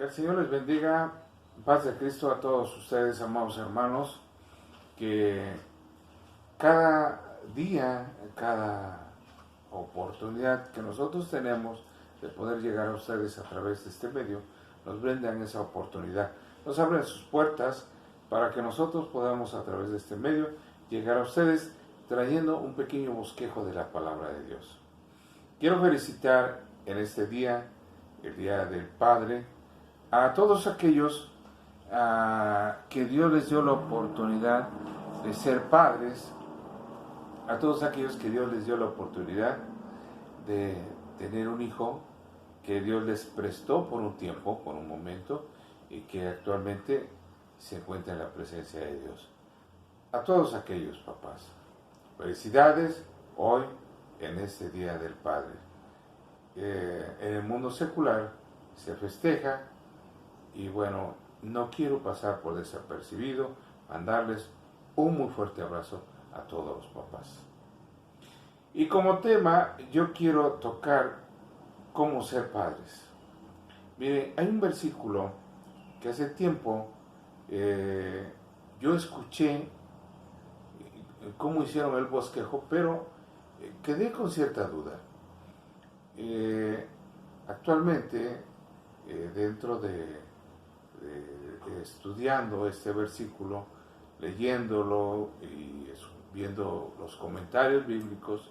Que el Señor les bendiga, paz de Cristo a todos ustedes, amados hermanos, que cada día, cada oportunidad que nosotros tenemos de poder llegar a ustedes a través de este medio, nos brindan esa oportunidad, nos abren sus puertas para que nosotros podamos a través de este medio llegar a ustedes trayendo un pequeño bosquejo de la palabra de Dios. Quiero felicitar en este día, el Día del Padre, a todos aquellos que Dios les dio la oportunidad de ser padres, a todos aquellos que Dios les dio la oportunidad de tener un hijo que Dios les prestó por un tiempo, por un momento, y que actualmente se encuentra en la presencia de Dios. A todos aquellos papás, felicidades hoy en este Día del Padre. En el mundo secular se festeja y bueno, no quiero pasar por desapercibido, mandarles un muy fuerte abrazo a todos los papás. Y como tema, yo quiero tocar cómo ser padres. Mire, hay un versículo que hace tiempo yo escuché cómo hicieron el bosquejo, pero quedé con cierta duda. Actualmente, dentro de estudiando este versículo, leyéndolo y viendo los comentarios bíblicos,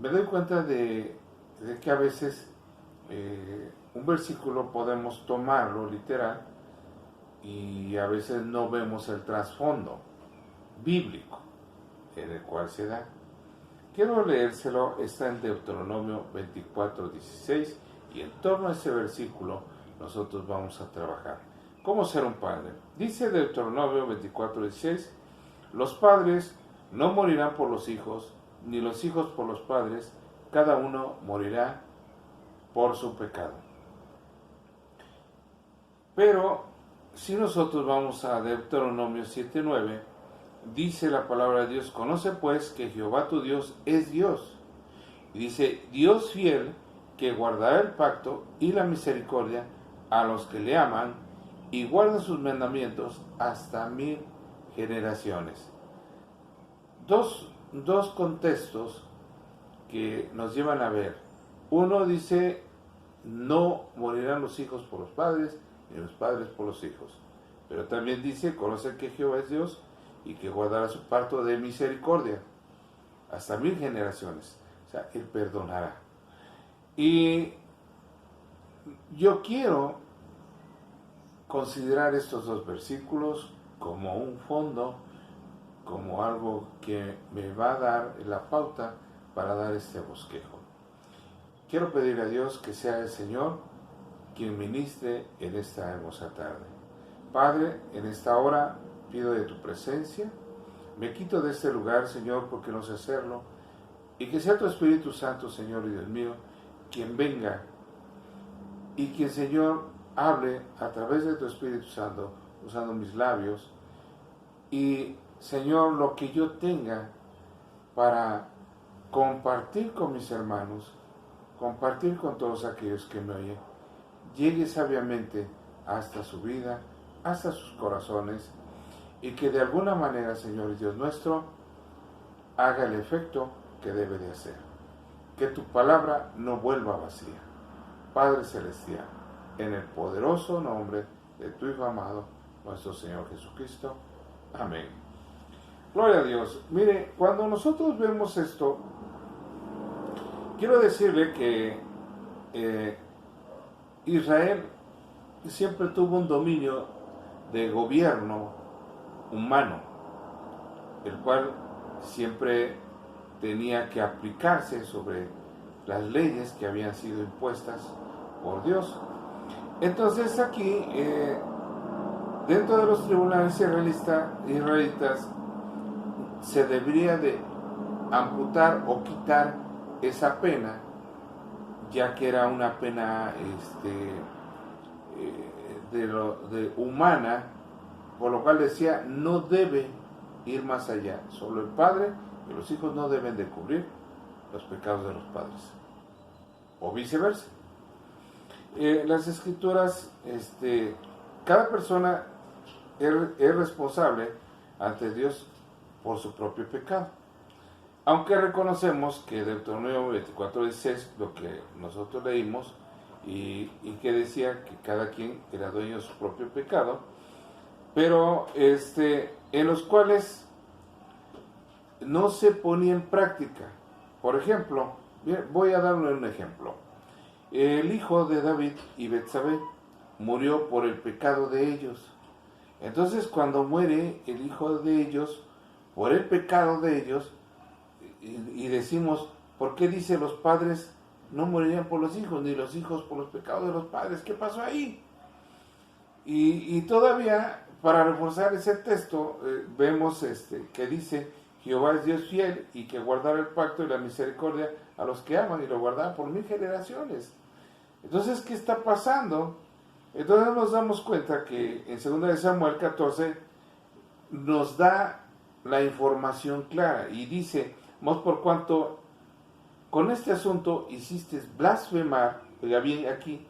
me doy cuenta de que a veces un versículo podemos tomarlo literal y a veces no vemos el trasfondo bíblico en el cual se da. Quiero leérselo, está en Deuteronomio 24:16 y en torno a ese versículo nosotros vamos a trabajar. ¿Cómo ser un padre? Dice Deuteronomio 24:16, los padres no morirán por los hijos, ni los hijos por los padres, cada uno morirá por su pecado. Pero si nosotros vamos a Deuteronomio 7:9, dice la palabra de Dios, conoce pues que Jehová tu Dios es Dios. Y dice, Dios fiel, que guardará el pacto y la misericordia a los que le aman y guardan sus mandamientos hasta 1000 generaciones. Dos contextos que nos llevan a ver. Uno dice, no morirán los hijos por los padres, ni los padres por los hijos. Pero también dice, conoce que Jehová es Dios y que guardará su pacto de misericordia hasta 1000 generaciones. O sea, Él perdonará. Y yo quiero considerar estos dos versículos como un fondo, como algo que me va a dar la pauta para dar este bosquejo. Quiero pedir a Dios que sea el Señor quien ministre en esta hermosa tarde. Padre, en esta hora pido de tu presencia, me quito de este lugar, Señor, porque no sé hacerlo, y que sea tu Espíritu Santo, Señor y Dios mío, quien venga y quien, Señor, hable a través de tu Espíritu Santo, usando mis labios, y, Señor, lo que yo tenga para compartir con mis hermanos, compartir con todos aquellos que me oyen, llegue sabiamente hasta su vida, hasta sus corazones, y que de alguna manera, Señor y Dios nuestro, haga el efecto que debe de hacer. Que tu palabra no vuelva vacía. Padre Celestial, en el poderoso nombre de tu Hijo amado, nuestro Señor Jesucristo. Amén. Gloria a Dios. Mire, cuando nosotros vemos esto, quiero decirle que Israel siempre tuvo un dominio de gobierno humano, el cual siempre tenía que aplicarse sobre las leyes que habían sido impuestas por Dios. Entonces aquí, dentro de los tribunales israelitas, se debería de amputar o quitar esa pena, ya que era una pena humana, por lo cual decía, no debe ir más allá. Solo el padre y los hijos no deben de cubrir los pecados de los padres, o viceversa. Las escrituras, cada persona es responsable ante Dios por su propio pecado. Aunque reconocemos que Deuteronomio 24:16, lo que nosotros leímos, y que decía que cada quien era dueño de su propio pecado, pero en los cuales no se ponía en práctica. Por ejemplo, voy a darle un ejemplo. El hijo de David y Betsabé murió por el pecado de ellos. Entonces, cuando muere el hijo de ellos por el pecado de ellos, y decimos, ¿por qué dice los padres no morirían por los hijos, ni los hijos por los pecados de los padres? ¿Qué pasó ahí? Y todavía, para reforzar ese texto, vemos que dice, Jehová es Dios fiel y que guardará el pacto y la misericordia a los que aman, y lo guardará por 1000 generaciones. Entonces, ¿qué está pasando? Entonces nos damos cuenta que en 2 de Samuel 14 nos da la información clara y dice, por cuanto con este asunto hiciste blasfemar, oiga bien aquí,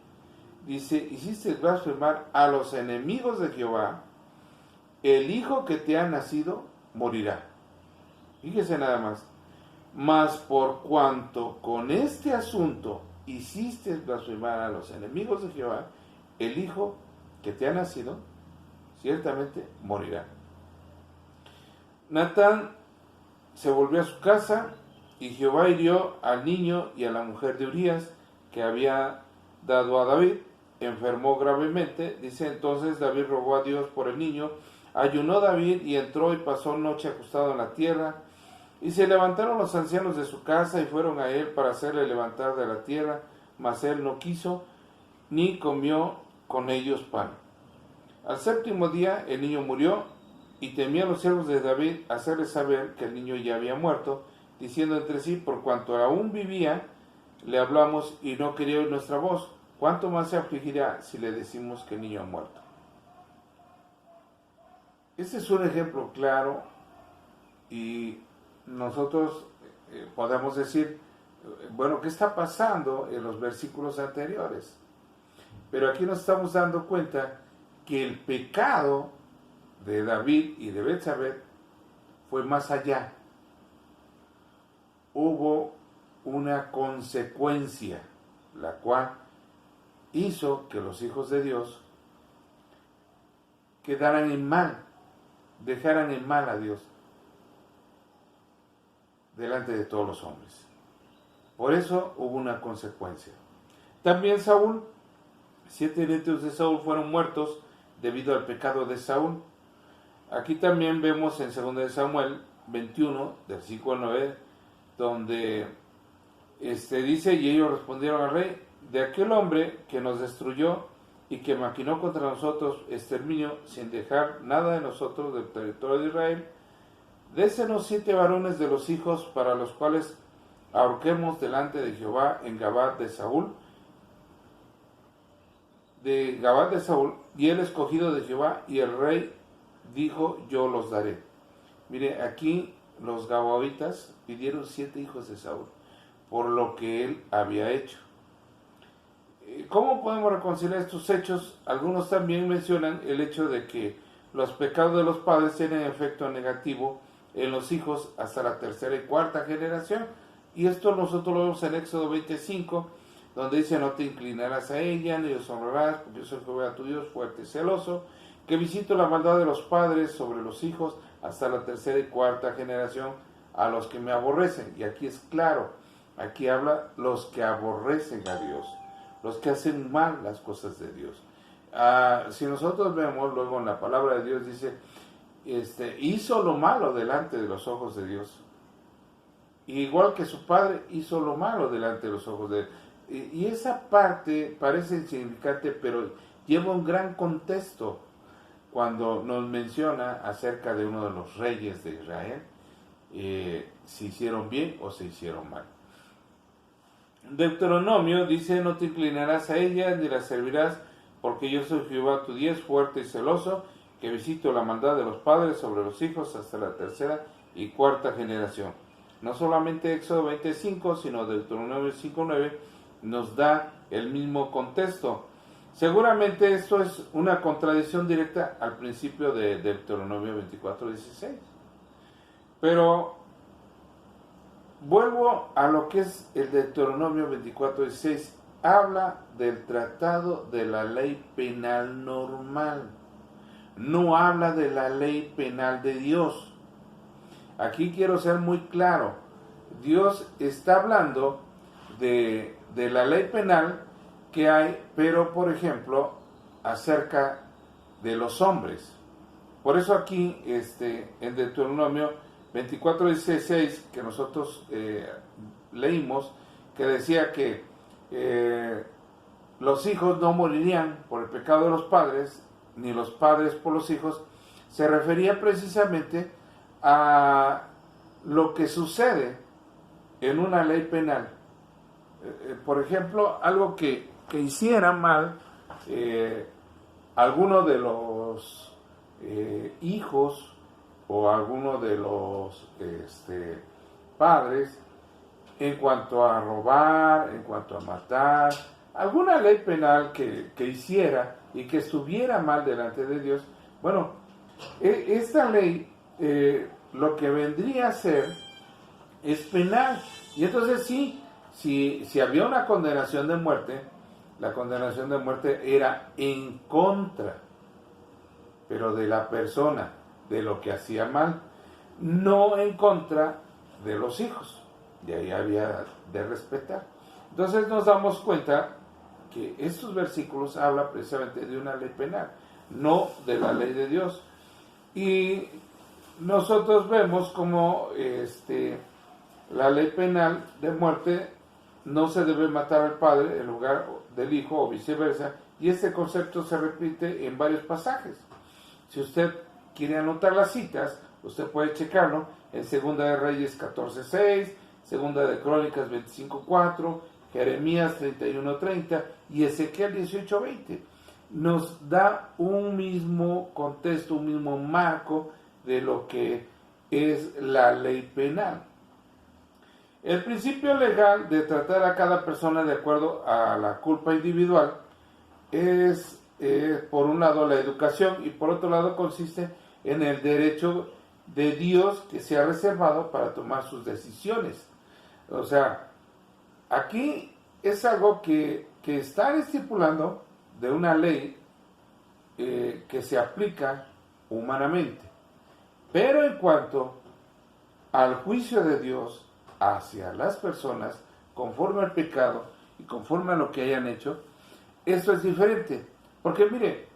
dice, hiciste blasfemar a los enemigos de Jehová, el hijo que te ha nacido morirá. Fíjese nada más. Mas por cuanto con este asunto hiciste blasfemar a los enemigos de Jehová, el hijo que te ha nacido ciertamente morirá. Natán se volvió a su casa y Jehová hirió al niño y a la mujer de Urías que había dado a David. Enfermó gravemente. Dice, entonces David rogó a Dios por el niño. Ayunó David y entró y pasó noche acostado en la tierra. Y se levantaron los ancianos de su casa y fueron a él para hacerle levantar de la tierra, mas él no quiso, ni comió con ellos pan. Al 7º día el niño murió, y temían los siervos de David hacerle saber que el niño ya había muerto, diciendo entre sí, por cuanto aún vivía, le hablamos y no quería oír nuestra voz, ¿cuánto más se afligirá si le decimos que el niño ha muerto? Este es un ejemplo claro, y nosotros podemos decir, bueno, ¿qué está pasando en los versículos anteriores? Pero aquí nos estamos dando cuenta que el pecado de David y de Betsabé fue más allá. Hubo una consecuencia, la cual hizo que los hijos de Dios quedaran en mal, dejaran en mal a Dios delante de todos los hombres. Por eso hubo una consecuencia. También Saúl, 7 nietos de Saúl fueron muertos debido al pecado de Saúl. Aquí también vemos en 2 de Samuel 21, del 5 al 9, donde dice, y ellos respondieron al rey, de aquel hombre que nos destruyó y que maquinó contra nosotros exterminio sin dejar nada de nosotros del territorio de Israel, désenos 7 varones de los hijos para los cuales ahorquemos delante de Jehová en Gabad de Saúl, y el escogido de Jehová, y el rey dijo, yo los daré. Mire, aquí los gabaonitas pidieron 7 hijos de Saúl, por lo que él había hecho. ¿Cómo podemos reconciliar estos hechos? Algunos también mencionan el hecho de que los pecados de los padres tienen efecto negativo en los hijos hasta la 3ª y 4ª generación, y esto nosotros lo vemos en Éxodo 25, donde dice, no te inclinarás a ella, ni los honrarás, porque yo soy Jehová tu Dios, fuerte y celoso, que visito la maldad de los padres sobre los hijos hasta la 3ª y 4ª generación a los que me aborrecen. Y aquí es claro, aquí habla los que aborrecen a Dios, los que hacen mal las cosas de Dios. Si nosotros vemos luego en la palabra de Dios, dice, hizo lo malo delante de los ojos de Dios. Igual que su padre hizo lo malo delante de los ojos de Dios. Y esa parte parece insignificante, pero lleva un gran contexto cuando nos menciona acerca de uno de los reyes de Israel, si hicieron bien o se hicieron mal. Deuteronomio dice, no te inclinarás a ella ni la servirás, porque yo soy Jehová tu Dios, fuerte y celoso, que visito la maldad de los padres sobre los hijos hasta la 3ª y 4ª generación. No solamente Éxodo 25, sino Deuteronomio 5:9, nos da el mismo contexto. Seguramente esto es una contradicción directa al principio de Deuteronomio 24:16. Pero vuelvo a lo que es el Deuteronomio 24:16. Habla del tratado de la ley penal normal. No habla de la ley penal de Dios. Aquí quiero ser muy claro. Dios está hablando de la ley penal que hay, pero por ejemplo, acerca de los hombres. Por eso aquí, en Deuteronomio 24:16, que nosotros leímos, que decía que los hijos no morirían por el pecado de los padres, ni los padres por los hijos, se refería precisamente a lo que sucede en una ley penal. Por ejemplo, algo que hiciera mal alguno de los hijos o alguno de los padres, en cuanto a robar, en cuanto a matar, alguna ley penal que hiciera y que estuviera mal delante de Dios. Bueno, esta ley lo que vendría a ser es penal. Y entonces sí, si había una condenación de muerte, la condenación de muerte era en contra, pero de la persona, de lo que hacía mal, no en contra de los hijos. De ahí había de respetar. Entonces nos damos cuenta que estos versículos hablan precisamente de una ley penal, no de la ley de Dios. Y nosotros vemos como la ley penal de muerte, no se debe matar al padre en lugar del hijo o viceversa, y este concepto se repite en varios pasajes. Si usted quiere anotar las citas, usted puede checarlo en Segunda de Reyes 14:6, Segunda de Crónicas 25:4, Jeremías 31:30 y Ezequiel 18:20. Nos da un mismo contexto, un mismo marco de lo que es la ley penal. El principio legal de tratar a cada persona de acuerdo a la culpa individual es, por un lado, la educación y por otro lado consiste en el derecho de Dios que se ha reservado para tomar sus decisiones. O sea, aquí es algo que están estipulando de una ley que se aplica humanamente. Pero en cuanto al juicio de Dios hacia las personas, conforme al pecado y conforme a lo que hayan hecho, esto es diferente. Porque mire,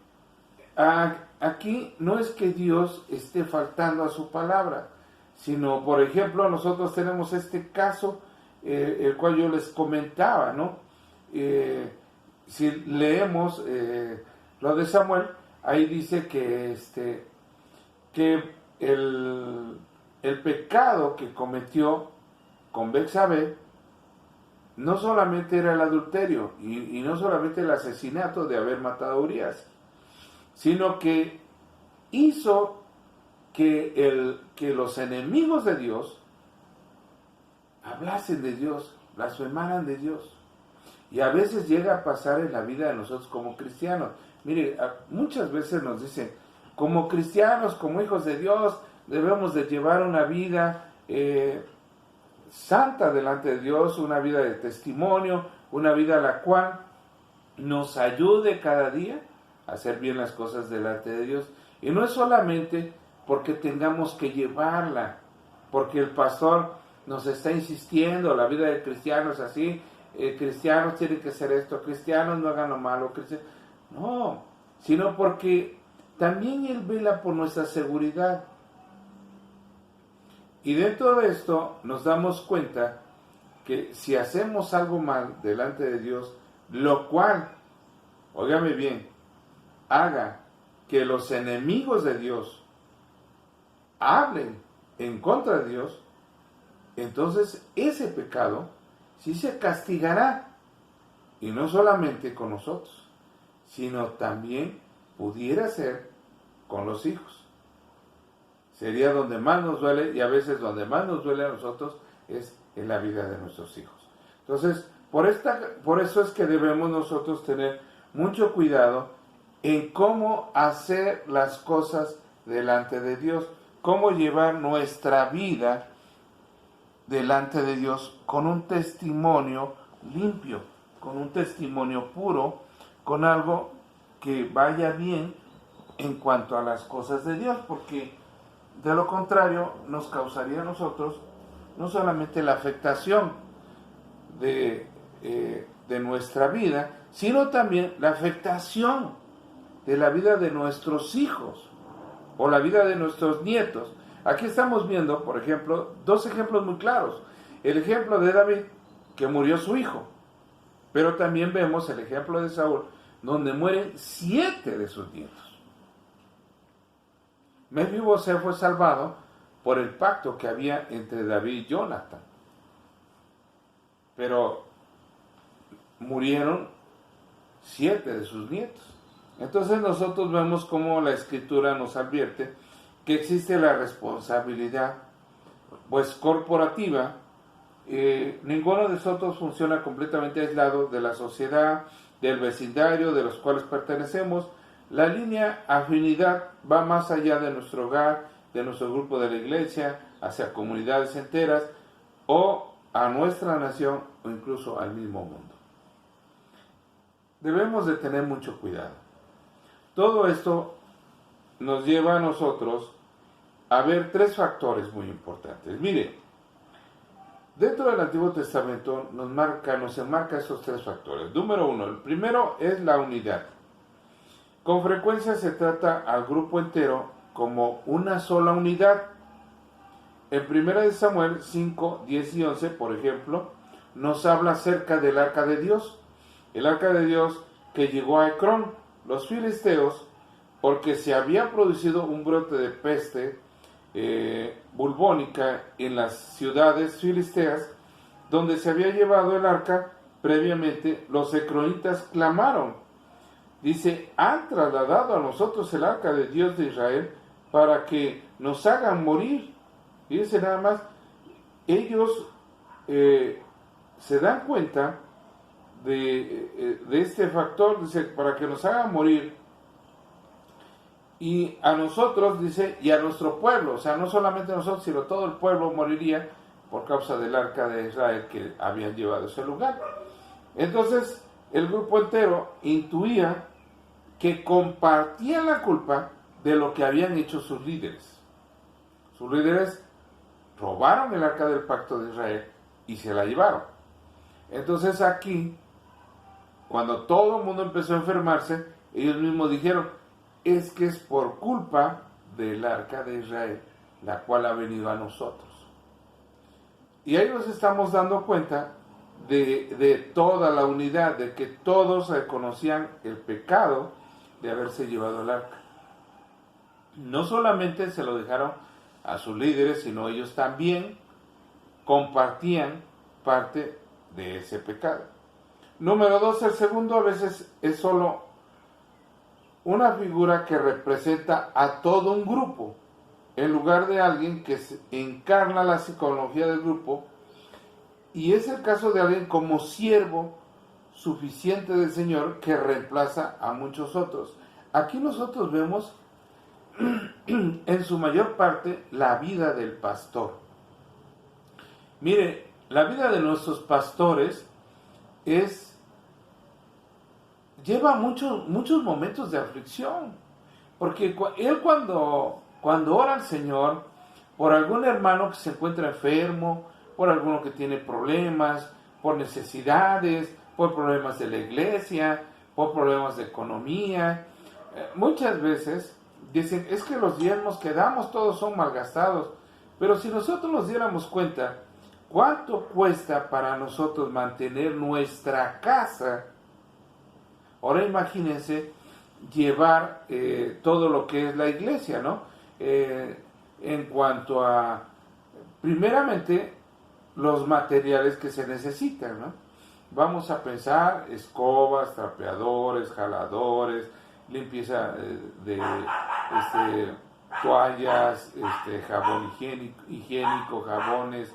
aquí no es que Dios esté faltando a su palabra, sino, por ejemplo, nosotros tenemos este caso, el cual yo les comentaba, ¿no? Si leemos lo de Samuel, ahí dice que el pecado que cometió con Betsabé no solamente era el adulterio y no solamente el asesinato de haber matado a Urías, sino que hizo que los enemigos de Dios hablasen de Dios, blasfemaran de Dios. Y a veces llega a pasar en la vida de nosotros como cristianos. Mire, muchas veces nos dicen, como cristianos, como hijos de Dios, debemos de llevar una vida santa delante de Dios, una vida de testimonio, una vida a la cual nos ayude cada día a hacer bien las cosas delante de Dios. Y no es solamente porque tengamos que llevarla, porque el pastor nos está insistiendo, la vida del cristiano es así, cristianos tienen que hacer esto, cristianos no hagan lo malo, no, sino porque también Él vela por nuestra seguridad. Y dentro de esto nos damos cuenta que si hacemos algo mal delante de Dios, lo cual, óigame bien, haga que los enemigos de Dios hablen en contra de Dios, entonces ese pecado sí se castigará, y no solamente con nosotros, sino también pudiera ser con los hijos. Sería donde más nos duele, y a veces donde más nos duele a nosotros es en la vida de nuestros hijos. Entonces, Por eso es que debemos nosotros tener mucho cuidado en cómo hacer las cosas delante de Dios, cómo llevar nuestra vida delante de Dios con un testimonio limpio, con un testimonio puro, con algo que vaya bien en cuanto a las cosas de Dios, porque de lo contrario nos causaría a nosotros no solamente la afectación de nuestra vida, sino también la afectación de la vida de nuestros hijos o la vida de nuestros nietos. Aquí estamos viendo, por ejemplo, dos ejemplos muy claros. El ejemplo de David, que murió su hijo, pero también vemos el ejemplo de Saúl, donde mueren 7 de sus nietos. Mefibosé fue salvado por el pacto que había entre David y Jonathan, pero murieron 7 de sus nietos. Entonces nosotros vemos cómo la Escritura nos advierte que existe la responsabilidad pues corporativa. Ninguno de nosotros funciona completamente aislado de la sociedad, del vecindario de los cuales pertenecemos. La línea afinidad va más allá de nuestro hogar, de nuestro grupo de la iglesia, hacia comunidades enteras o a nuestra nación o incluso al mismo mundo. Debemos de tener mucho cuidado. Todo esto nos lleva a nosotros a ver 3 factores muy importantes. Mire, dentro del Antiguo Testamento nos enmarca esos 3 factores. Número 1, el primero es la unidad. Con frecuencia se trata al grupo entero como una sola unidad. En 1 Samuel 5, 10 y 11, por ejemplo, nos habla acerca del arca de Dios. El arca de Dios que llegó a Ecrón, los filisteos, porque se había producido un brote de peste bubónica en las ciudades filisteas, donde se había llevado el arca previamente, los ecronitas clamaron. Dice, han trasladado a nosotros el arca de Dios de Israel para que nos hagan morir. Y dice nada más, ellos se dan cuenta de este factor, dice, para que nos hagan morir. Y a nosotros, dice, y a nuestro pueblo, o sea, no solamente nosotros, sino todo el pueblo moriría por causa del arca de Israel que habían llevado a ese lugar. Entonces, el grupo entero intuía que compartían la culpa de lo que habían hecho sus líderes. Sus líderes robaron el arca del pacto de Israel y se la llevaron. Entonces aquí, cuando todo el mundo empezó a enfermarse, ellos mismos dijeron, es que es por culpa del arca de Israel, la cual ha venido a nosotros. Y ahí nos estamos dando cuenta de toda la unidad, de que todos reconocían el pecado de haberse llevado el arca. No solamente se lo dejaron a sus líderes, sino ellos también compartían parte de ese pecado. Número 2, el segundo a veces es solo una figura que representa a todo un grupo, en lugar de alguien que encarna la psicología del grupo, y es el caso de alguien como siervo suficiente del Señor que reemplaza a muchos otros. Aquí nosotros vemos en su mayor parte la vida del pastor. Mire, la vida de nuestros pastores lleva muchos momentos de aflicción, porque él cuando ora al Señor por algún hermano que se encuentra enfermo, por alguno que tiene problemas, por necesidades, por problemas de la iglesia, por problemas de economía, muchas veces dicen, es que los diezmos que damos todos son malgastados, pero si nosotros nos diéramos cuenta cuánto cuesta para nosotros mantener nuestra casa, ahora imagínense llevar todo lo que es la iglesia, ¿no? En cuanto a, primeramente, los materiales que se necesitan, ¿no? Vamos a pensar escobas, trapeadores, jaladores, limpieza de toallas, jabón higiénico, jabones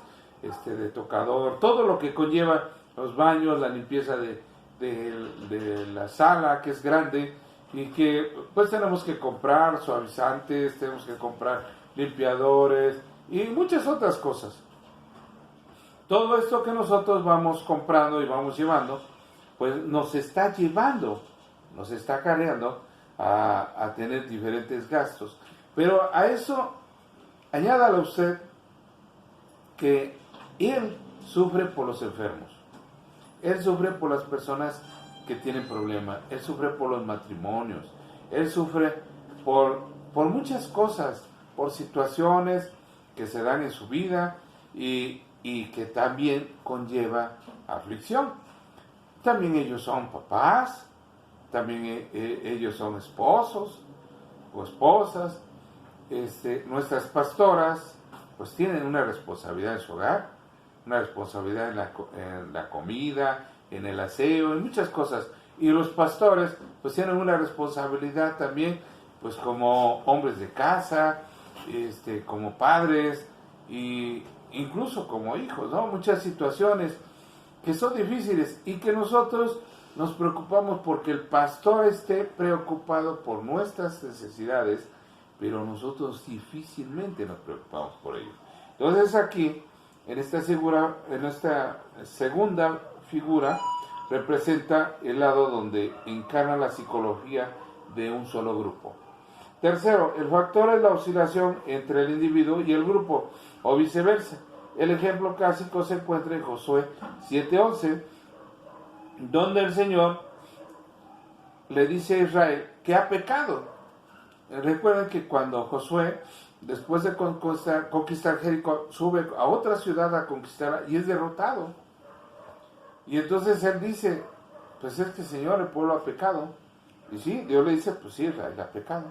de tocador, todo lo que conlleva los baños, la limpieza de la sala, que es grande, y que pues tenemos que comprar suavizantes, tenemos que comprar limpiadores y muchas otras cosas. Todo esto que nosotros vamos comprando y vamos llevando, pues nos está llevando, nos está acarreando a tener diferentes gastos. Pero a eso, añádale a usted que Él sufre por los enfermos, Él sufre por las personas que tienen problemas, Él sufre por los matrimonios, Él sufre por muchas cosas, por situaciones que se dan en su vida y que también conlleva aflicción. También ellos son papás, también ellos son esposos o esposas. Nuestras pastoras pues tienen una responsabilidad en su hogar, una responsabilidad en la comida, en el aseo, en muchas cosas. Y los pastores pues tienen una responsabilidad también pues como hombres de casa, como padres e incluso como hijos, ¿no? Muchas situaciones que son difíciles y que nosotros nos preocupamos porque el pastor esté preocupado por nuestras necesidades, pero nosotros difícilmente nos preocupamos por ello. Entonces aquí, en esta segunda figura, representa el lado donde encarna la psicología de un solo grupo. Tercero, el factor es la oscilación entre el individuo y el grupo, o viceversa. El ejemplo clásico se encuentra en Josué 7:11, donde el Señor le dice a Israel que ha pecado. Recuerden que cuando Josué, después de conquistar Jericó, sube a otra ciudad a conquistarla y es derrotado. Y entonces él dice, pues es que Señor, el pueblo ha pecado. Y sí, Dios le dice, pues sí, Israel ha pecado.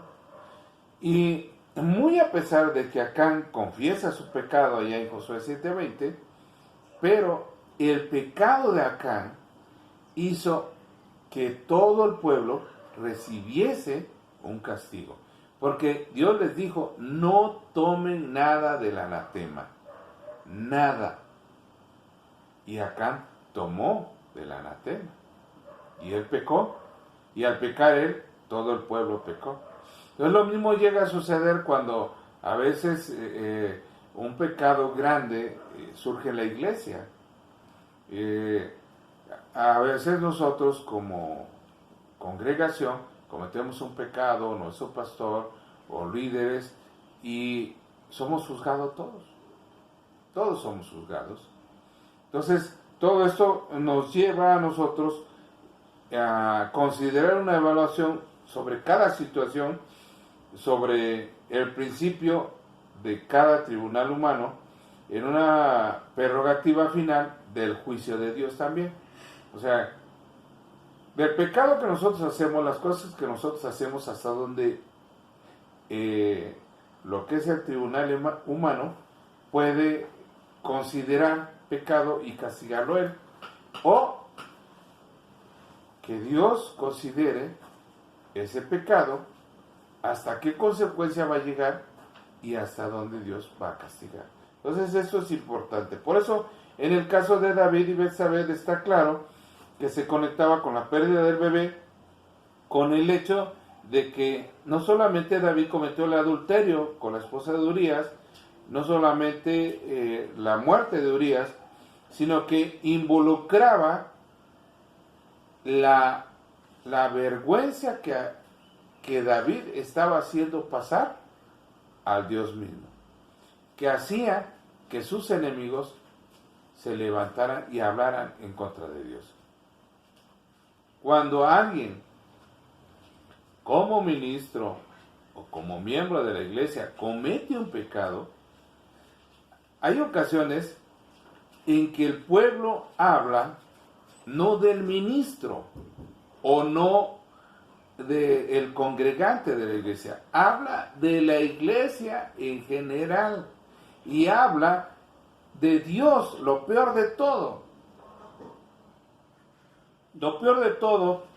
Y muy a pesar de que Acán confiesa su pecado allá en Josué 7:20, pero el pecado de Acán hizo que todo el pueblo recibiese un castigo. Porque Dios les dijo, no tomen nada del anatema, nada. Y Acán tomó del anatema. Y él pecó. Y al pecar él, todo el pueblo pecó. Entonces lo mismo llega a suceder cuando a veces un pecado grande surge en la iglesia. A veces nosotros como congregación cometemos un pecado, nuestro pastor o líderes, y somos juzgados todos. Todos somos juzgados. Entonces, todo esto nos lleva a nosotros a considerar una evaluación sobre cada situación, sobre el principio de cada tribunal humano, en una prerrogativa final del juicio de Dios también. O sea, del pecado que nosotros hacemos, las cosas que nosotros hacemos, hasta donde lo que es el tribunal humano puede considerar pecado y castigarlo él, o que Dios considere ese pecado, hasta qué consecuencia va a llegar y hasta dónde Dios va a castigar. Entonces esto es importante. Por eso en el caso de David y Betsabé está claro que se conectaba con la pérdida del bebé, con el hecho de que no solamente David cometió el adulterio con la esposa de Urías, no solamente la muerte de Urías, sino que involucraba la vergüenza que David estaba haciendo pasar al Dios mismo, que hacía que sus enemigos se levantaran y hablaran en contra de Dios. Cuando alguien, como ministro o como miembro de la iglesia, comete un pecado, hay ocasiones en que el pueblo habla no del ministro o no del congregante de la iglesia, habla de la iglesia en general y habla de Dios. Lo peor de todo,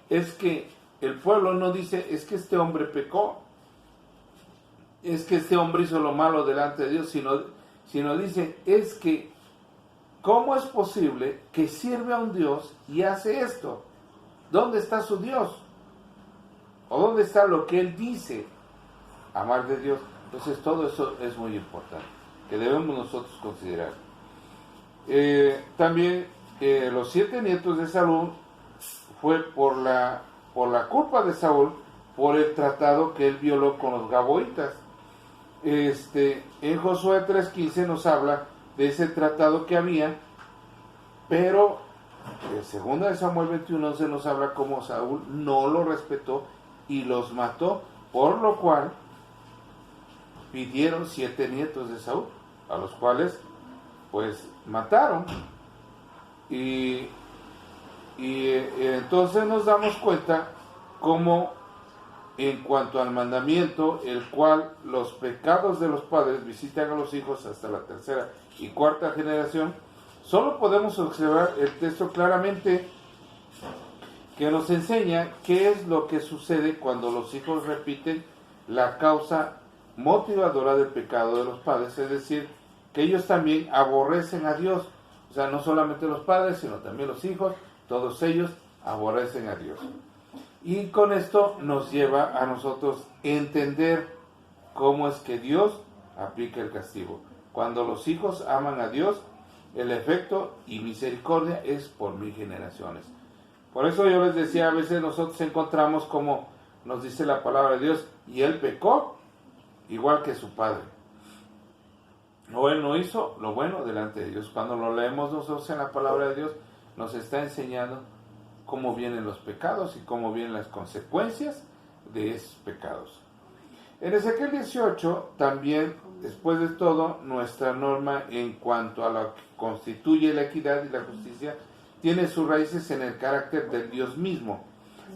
es que el pueblo no dice, es que este hombre pecó, es que este hombre hizo lo malo delante de Dios, sino dice, es que ¿cómo es posible que sirve a un Dios y hace esto? ¿Dónde está su Dios? ¿O dónde está lo que Él dice? Amar de Dios. Entonces todo eso es muy importante, que debemos nosotros considerar. También los 7 nietos de Saúl fue por la culpa de Saúl, por el tratado que él violó con los gaboitas. En Josué 3:15 nos habla de ese tratado que había, pero en 2 Samuel 21:11 nos habla cómo Saúl no lo respetó y los mató, por lo cual pidieron 7 nietos de Saúl, a los cuales pues mataron. Y entonces nos damos cuenta cómo en cuanto al mandamiento, el cual los pecados de los padres visitan a los hijos hasta la 3ª y 4ª generación, solo podemos observar el texto claramente que nos enseña qué es lo que sucede cuando los hijos repiten la causa motivadora del pecado de los padres, es decir, que ellos también aborrecen a Dios. O sea, no solamente los padres, sino también los hijos, todos ellos aborrecen a Dios. Y con esto nos lleva a nosotros entender cómo es que Dios aplica el castigo. Cuando los hijos aman a Dios, el efecto y misericordia es por 1000 generaciones. Por eso yo les decía, a veces nosotros encontramos como nos dice la palabra de Dios, y él pecó igual que su padre. O él no hizo lo bueno delante de Dios. Cuando lo leemos nosotros en la palabra de Dios, nos está enseñando cómo vienen los pecados y cómo vienen las consecuencias de esos pecados. En Ezequiel 18, también, después de todo, nuestra norma en cuanto a lo que constituye la equidad y la justicia, tiene sus raíces en el carácter del Dios mismo,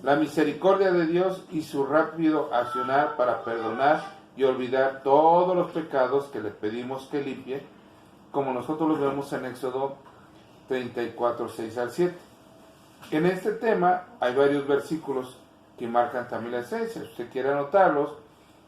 la misericordia de Dios y su rápido accionar para perdonar y olvidar todos los pecados que le pedimos que limpie, como nosotros los vemos en Éxodo 34, 6 al 7. En este tema hay varios versículos que marcan también la esencia. Si usted quiere anotarlos,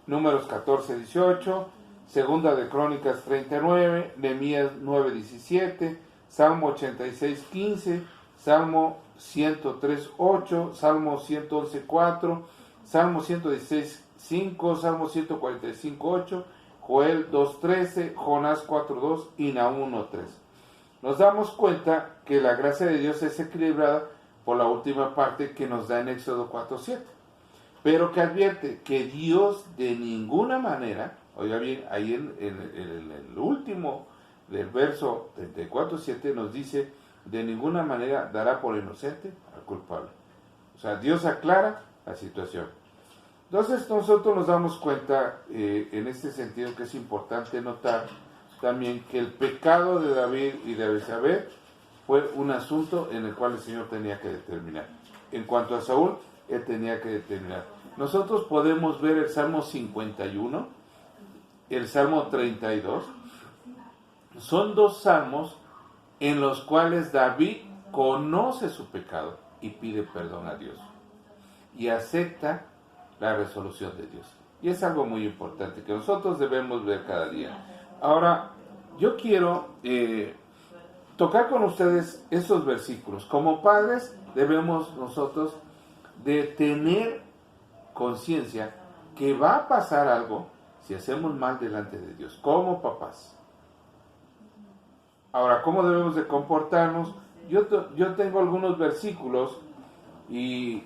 Números 14, 18, Segunda de Crónicas 39, Nehemías 9, 17, Salmo 86, 15, Salmo 103, 8, Salmo 111, 4, Salmo 116, 5, Salmo 145, 8, Joel 2, 13, Jonás 4, 2 y Nahum 1, 3. Nos damos cuenta que la gracia de Dios es equilibrada por la última parte que nos da en Éxodo 4, 7. Pero que advierte que Dios de ninguna manera, oiga bien, ahí en el último del verso 34, 7 nos dice, de ninguna manera dará por inocente al culpable. O sea, Dios aclara la situación. Entonces nosotros nos damos cuenta en este sentido que es importante notar también que el pecado de David y de Betsabé fue un asunto en el cual el Señor tenía que determinar. En cuanto a Saúl, él tenía que determinar. Nosotros podemos ver el Salmo 51, el Salmo 32. Son 2 salmos en los cuales David conoce su pecado y pide perdón a Dios. Y acepta la resolución de Dios. Y es algo muy importante que nosotros debemos ver cada día. Ahora, yo quiero tocar con ustedes estos versículos. Como padres debemos nosotros de tener conciencia que va a pasar algo si hacemos mal delante de Dios, como papás. Ahora, ¿cómo debemos de comportarnos? Yo tengo algunos versículos y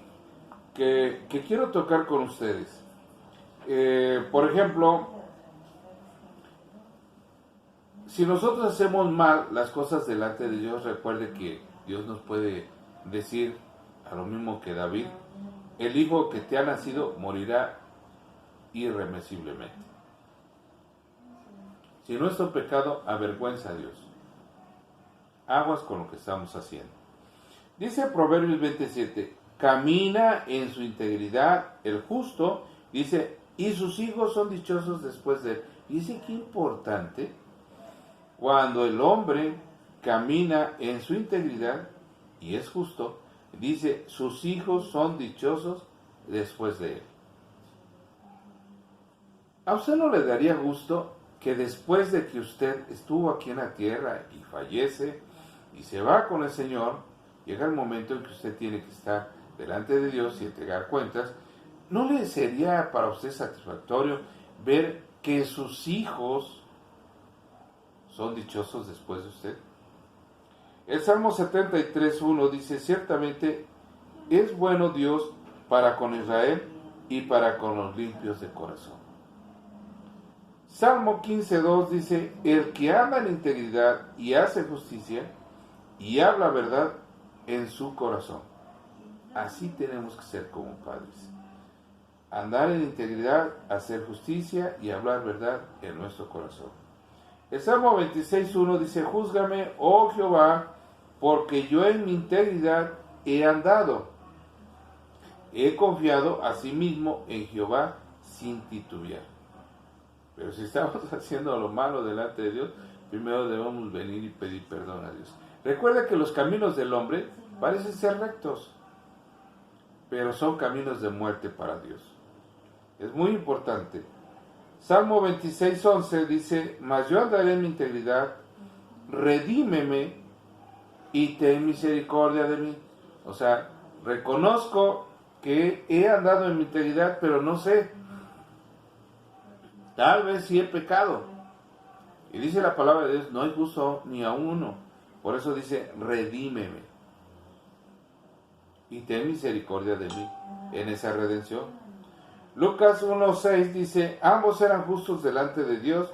que quiero tocar con ustedes. Por ejemplo, si nosotros hacemos mal las cosas delante de Dios, recuerde que Dios nos puede decir, a lo mismo que David, el hijo que te ha nacido morirá irremisiblemente. Si nuestro pecado avergüenza a Dios, aguas con lo que estamos haciendo. Dice Proverbios 27, camina en su integridad el justo, dice, y sus hijos son dichosos después de él. Dice que importante, cuando el hombre camina en su integridad y es justo, dice, sus hijos son dichosos después de él. ¿A usted no le daría gusto que después de que usted estuvo aquí en la tierra y fallece, y se va con el Señor, llega el momento en que usted tiene que estar delante de Dios y entregar cuentas. ¿No le sería para usted satisfactorio ver que sus hijos son dichosos después de usted? El Salmo 73:1 dice: ciertamente es bueno Dios para con Israel y para con los limpios de corazón. Salmo 15:2 dice: el que anda en integridad y hace justicia y habla verdad en su corazón. Así tenemos que ser como padres. Andar en integridad, hacer justicia y hablar verdad en nuestro corazón. El Salmo 26:1 dice: júzgame, oh Jehová, porque yo en mi integridad he andado. He confiado asimismo en Jehová sin titubear. Pero si estamos haciendo lo malo delante de Dios, primero debemos venir y pedir perdón a Dios. Recuerda que los caminos del hombre parecen ser rectos, pero son caminos de muerte para Dios. Es muy importante. Salmo 26:11 dice: mas yo andaré en mi integridad, redímeme y ten misericordia de mí. O sea, reconozco que he andado en mi integridad, pero no sé. Tal vez sí he pecado. Y dice la palabra de Dios: no hay justo ni a uno. Por eso dice: redímeme y ten misericordia de mí en esa redención. Lucas 1:6 dice: ambos eran justos delante de Dios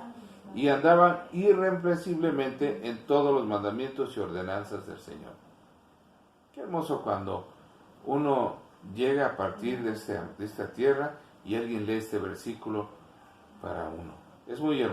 y andaban irreprensiblemente en todos los mandamientos y ordenanzas del Señor. Qué hermoso cuando uno llega a partir de esta tierra y alguien lee este versículo para uno. Es muy hermoso.